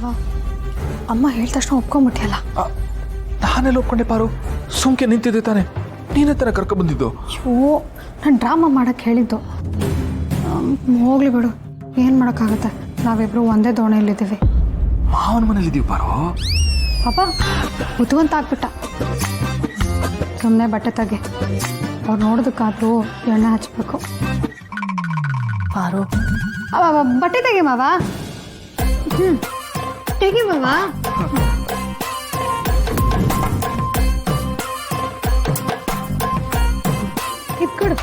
ಮಾವ ಅಮ್ಮ ಹೇಳಿದ ತಕ್ಷಣ ಒಪ್ಕೊಂಬಿಟ್ಟಿಯಲ್ಲ. ನಾನೆಲ್ಲ ಒಪ್ಕೊಂಡೆ ಪಾರು, ಸುಮ್ಕೆ ನಿಂತಿದ್ದೆ ತಾನೆ, ನೀನೇ ತರ ಕರ್ಕೊಬಂದಿದ್ದು. ಅಯ್ಯೋ ನಾನು ಡ್ರಾಮಾ ಮಾಡಕ್ಕೆ ಹೇಳಿದ್ದು. ಹೋಗ್ಲಿ ಬಿಡು, ಏನು ಮಾಡೋಕ್ಕಾಗತ್ತೆ, ನಾವಿಬ್ರು ಒಂದೇ ದೋಣೆಯಲ್ಲಿದ್ದೀವಿ. ಮಾವನ ಮನೇಲಿದ್ದೀವಿ ಪಾರು. ಪಾಪ ಬುದ್ಧಿವಂತ ಆಗ್ಬಿಟ್ಟ. ಸುಮ್ಮನೆ ಬಟ್ಟೆ ತೆಗೆ, ಅವ್ರು ನೋಡೋದಕ್ಕಾದ್ರೂ ಎಣ್ಣೆ ಹಚ್ಬೇಕು. ಪಾರು ಬಟ್ಟೆ ತೆಗೆ ಮಾವ. ತೆಗಿ ಮಾವ. ಇಟ್ಕೊಡು.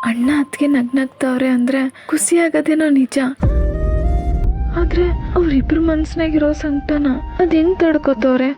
ಅಣ್ಣ ಅದಕ್ಕೆ ನಗ್ನಗ್ತವ್ರೆ ಅಂದ್ರೆ ಖುಷಿ ಆಗೋದೇನೋ ನಿಜ. ಆದ್ರೆ ಅವ್ರಿಬ್ರು ಮನ್ಸ್ನಾಗಿರೋ ಸಂಕಟನ ಅದ್ ಹೆಂಗ್ ತಡ್ಕೋತವ್ರೆ?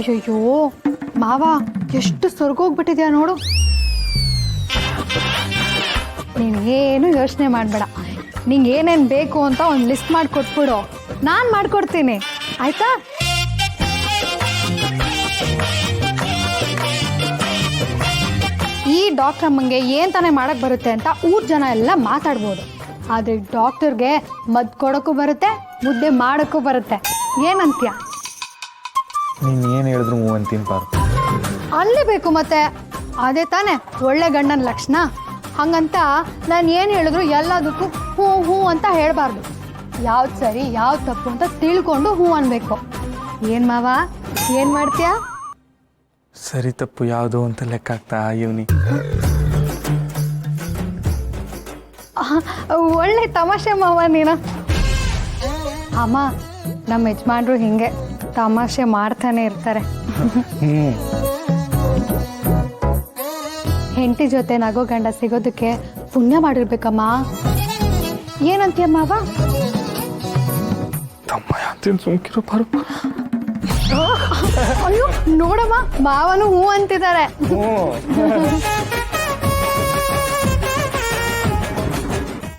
ಅಯ್ಯಯ್ಯೋ ಮಾವ, ಎಷ್ಟು ಸ್ವರ್ಗೋಗ್ಬಿಟ್ಟಿದ್ಯಾ ನೋಡು. ನೀನೇನು ಯೋಚನೆ ಮಾಡಬೇಡ, ನಿಂಗೆ ಏನೇನು ಬೇಕು ಅಂತ ಒಂದು ಲಿಸ್ಟ್ ಮಾಡಿ ಕೊಟ್ಬಿಡು, ನಾನು ಮಾಡಿಕೊಡ್ತೀನಿ ಆಯ್ತಾ? ಈ ಡಾಕ್ಟ್ರ್ ಅಮ್ಮಂಗೆ ಏನು ತಾನೇ ಮಾಡೋಕ್ಕೆ ಬರುತ್ತೆ ಅಂತ ಊರ ಜನ ಎಲ್ಲ ಮಾತಾಡ್ಬೋದು. ಆದರೆ ಡಾಕ್ಟರ್ಗೆ ಮದ್ದು ಕೊಡೋಕ್ಕೂ ಬರುತ್ತೆ, ಮುದ್ದೆ ಮಾಡೋಕ್ಕೂ ಬರುತ್ತೆ. ಏನಂತೀಯ? ನೀನು ಏನು ಹೇಳಿದ್ರು ಹ್ಞೂ ಅಂತೀನಿ ಪಾರು. ಅಲ್ಲೇ ಬೇಕು ಮತ್ತೆ, ಅದೇ ತಾನೇ ಒಳ್ಳೆ ಗಂಡನ ಲಕ್ಷಣ. ಹಂಗಂತ ನಾನು ಏನು ಹೇಳಿದ್ರು ಎಲ್ಲದಕ್ಕೂ ಹ್ಞೂ ಹ್ಞೂ ಅಂತ ಹೇಳಬಾರ್ದು. ಯಾವ್ದು ಸರಿ ಯಾವ್ದು ತಪ್ಪು ಅಂತ ತಿಳ್ಕೊಂಡು ಹ್ಞೂ ಅನ್ಬೇಕು. ಏನು ಮಾವ, ಏನು ಮಾಡ್ತೀಯಾ? ಸರಿ ತಪ್ಪು ಯಾವುದು ಅಂತ ಲೆಕ್ಕ ಆಗ್ತಾ ಇವನಿ. ಒಳ್ಳೆ ತಮಾಷೆ ಮಾವ ನೀನು. ಅಮ್ಮ, ನಮ್ಮ ಯಜಮಾನ್ರು ಹಿಂಗೆ ತಮಾಷೆ ಮಾಡ್ತಾನೆ ಇರ್ತಾರೆ. ಹೆಂಡತಿ ಜೊತೆ ನಗೋ ಗಂಡ ಸಿಗೋದಕ್ಕೆ ಪುಣ್ಯ ಮಾಡಿರ್ಬೇಕಮ್ಮ. ಏನಂತೀಯ ಮಾವ? ತಮ್ಮಯ್ಯ ಅಂತೀನಿ, ಸುಮ್ಕಿರೋ ಪಾರು. ಅಯ್ಯೋ ನೋಡಮ್ಮ, ಮಾವನು ಹೂ ಅಂತಿದ್ದಾರೆ.